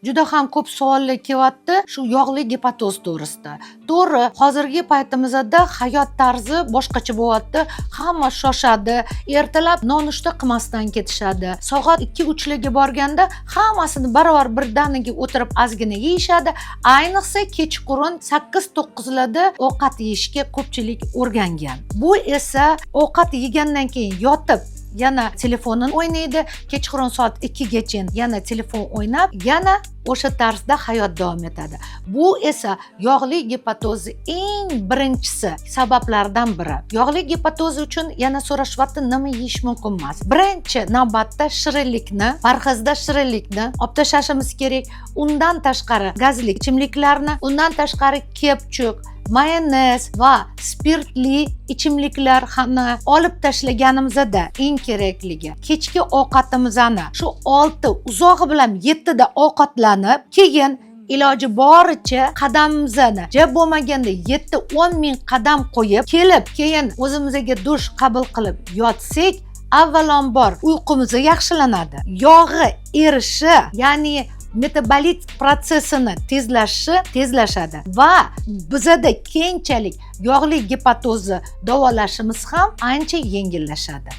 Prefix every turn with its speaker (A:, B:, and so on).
A: juda ham ko'p savollar kelyapti shu yog'li gepatoz to'g'risida. To'g'ri, hozirgi paytimizda hayot tarzi boshqacha bo'lyapti. Hamma shoshadi, ertalab nonushta qilmasdan ketishadi. Soat 2-3 larga borganda hammasini barobar birdaniga o'tirib ozgina yeyishadi. Ayniqsa kechqurun 8-9 larda ovqat yeyishga ko'pchilik o'rgangan. Bu esa ovqat yegandan keyin yotib yana telefonini o'ynaydi, kechqurun soat 2 gacha yana telefon o'ynab, yana o'sha tarzda hayot davom etadi. Bu esa yog'li gepatozi eng birinchisi sabablaridan biri. Yog'li gepatozi uchun yana so'rashyapti, nima yeyish mumkin emas. Birinchi navbatda shirinlikni, parhezda shirinlikni olib tashlashimiz kerak. Undan tashqari gazli ichimliklarni, undan tashqari kepchuk, mayonez va spirtli ichimliklar hamma olib tashlaganimizda eng kerakligi kechki ovqatimizni shu 6 uzog'i bilan 7 da ovqatlanib, keyin iloji boricha qadamimizni jab bo'lmaganda 7-10 ming qadam qo'yib kelib, keyin o'zimizga dush qabul qilib yotsak, avvalambor uyqumiz yaxshilanadi. Yog'i erishi, ya'ni metabolik protsessini tezlashadi va bizada keyinchalik yog'li gepatozni davolashimiz ham ancha yengillashadi.